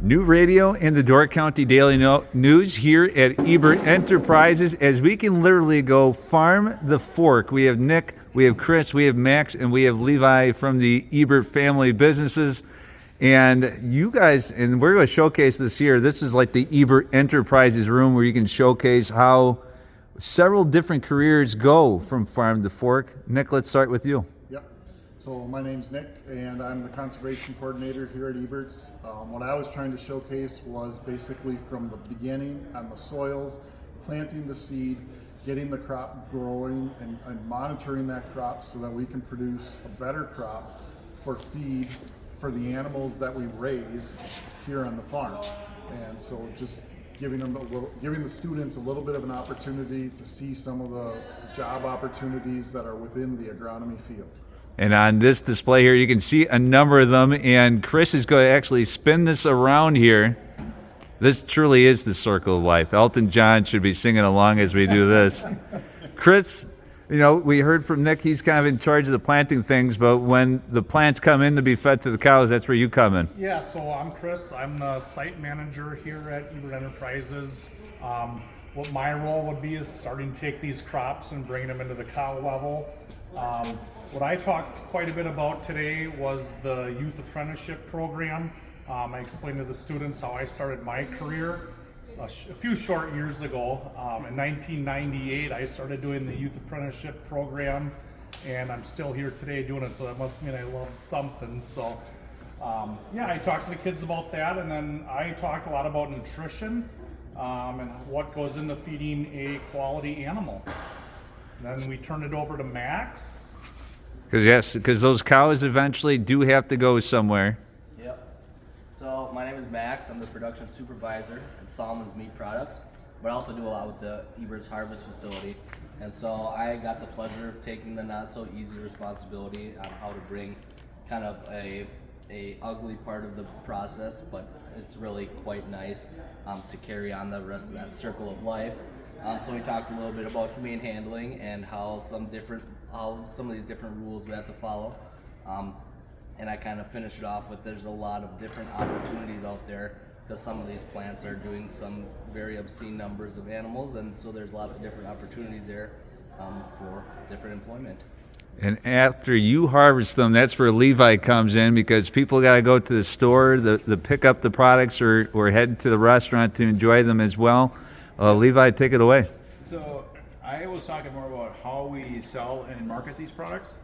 New radio in the Door County Daily News here at Ebert Enterprises, as we can literally go farm the fork. We have Nick, we have Chris, we have Max, and we have Levi from the Ebert family businesses. And you guys, and we're going to showcase this here. This is like the Ebert Enterprises room where you can showcase how several different careers go from farm to fork. Nick, let's start with you. So my name's Nick, and I'm the conservation coordinator here at Ebert's. What I was trying to showcase was basically from the beginning on the soils, planting the seed, getting the crop growing, and monitoring that crop so that we can produce a better crop for feed for the animals that we raise here on the farm. And so just giving the students a little bit of an opportunity to see some of the job opportunities that are within the agronomy field. And on this display here, you can see a number of them. And Chris is going to actually spin this around here. This truly is the circle of life. Elton John should be singing along as we do this. Chris, you know, we heard from Nick, he's kind of in charge of the planting things, but when the plants come in to be fed to the cows, that's where you come in. Yeah, so I'm Chris. I'm the site manager here at Ebert Enterprises. What my role would be is starting to take these crops and bringing them into the cow level. What I talked quite a bit about today was the youth apprenticeship program. I explained to the students how I started my career a few short years ago. In 1998, I started doing the youth apprenticeship program, and I'm still here today doing it, so that must mean I learned something. So yeah, I talked to the kids about that, and then I talked a lot about nutrition and what goes into feeding a quality animal. And then we turned it over to Max. Because those cows eventually do have to go somewhere. Yep. So my name is Max. I'm the production supervisor at Solomon's Meat Products, but I also do a lot with the Ebert's Harvest Facility. And so I got the pleasure of taking the not so easy responsibility on how to bring kind of a ugly part of the process, but it's really quite nice to carry on the rest of that circle of life. So we talked a little bit about humane handling and how some of these different rules we have to follow. And I kind of finished it off with there's a lot of different opportunities out there because some of these plants are doing some very obscene numbers of animals, and so there's lots of different opportunities there for different employment. And after you harvest them, that's where Levi comes in, because people got to go to the store to pick up the products or head to the restaurant to enjoy them as well. Levi, take it away. So I was talking more about how we sell and market these products.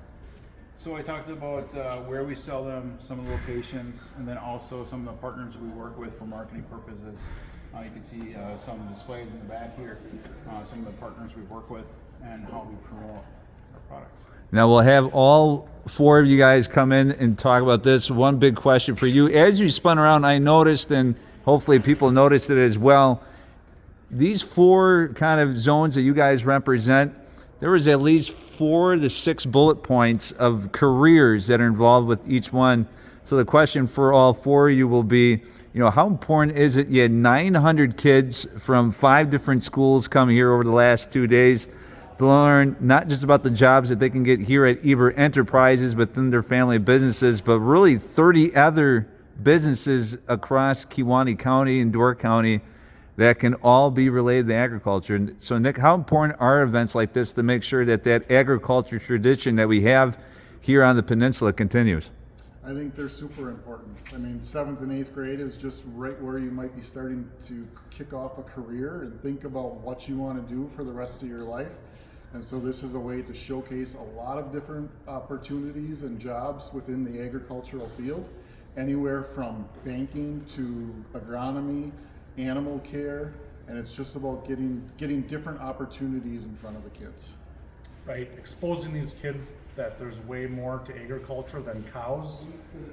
So I talked about where we sell them, some of the locations, and then also some of the partners we work with for marketing purposes. You can see some displays in the back here, some of the partners we work with, and how we promote our products. Now we'll have all four of you guys come in and talk about this. One big question for you. As you spun around, I noticed, and hopefully people noticed it as well, these four kind of zones that you guys represent, there was at least 4 to 6 bullet points of careers that are involved with each one. So the question for all four of you will be, you know, how important is it? You had 900 kids from 5 different schools come here over the last 2 days to learn not just about the jobs that they can get here at Ebert Enterprises within their family businesses, but really 30 other businesses across Kewaunee County and Door County that can all be related to agriculture. And so, Nick, how important are events like this to make sure that that agriculture tradition that we have here on the peninsula continues? I think they're super important. I mean, 7th and 8th grade is just right where you might be starting to kick off a career and think about what you want to do for the rest of your life. And so this is a way to showcase a lot of different opportunities and jobs within the agricultural field, anywhere from banking to agronomy, animal care, and it's just about getting different opportunities in front of the kids. Right, exposing these kids that there's way more to agriculture than cows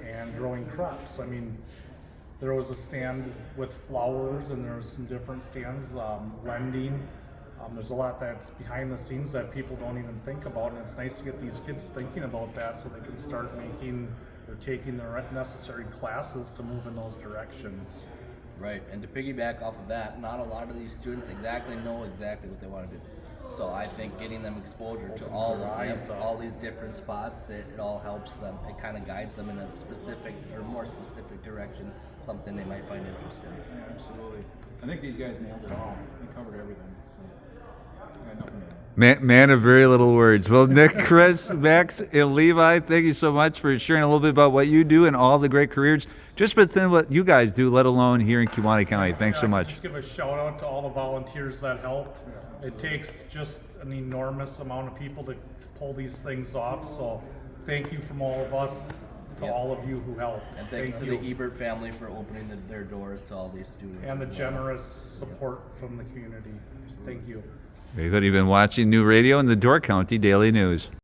and growing crops. I mean, there was a stand with flowers, and there was some different stands, lending. There's a lot that's behind the scenes that people don't even think about, and it's nice to get these kids thinking about that so they can start taking the necessary classes to move in those directions. Right, and to piggyback off of that, not a lot of these students exactly know exactly what they want to do. So I think getting them exposure to all their eyes up. all these different spots, that it all helps them. It kind of guides them in a specific or more specific direction, something they might find interesting. Yeah, absolutely. I think these guys nailed it all. They covered everything. So I got nothing to add. Man of very little words. Well, Nick, Chris, Max, and Levi, thank you so much for sharing a little bit about what you do and all the great careers just within what you guys do, let alone here in Kewaunee County. Thanks so much. Just give a shout out to all the volunteers that helped. It takes just an enormous amount of people to pull these things off. So thank you from all of us to Yep. all of you who helped. And thanks Thank to you. the Ebert family for opening their doors to all these students. And the as well. generous support from the community. Thank you. Very good. You've been watching New Radio and the Door County Daily News.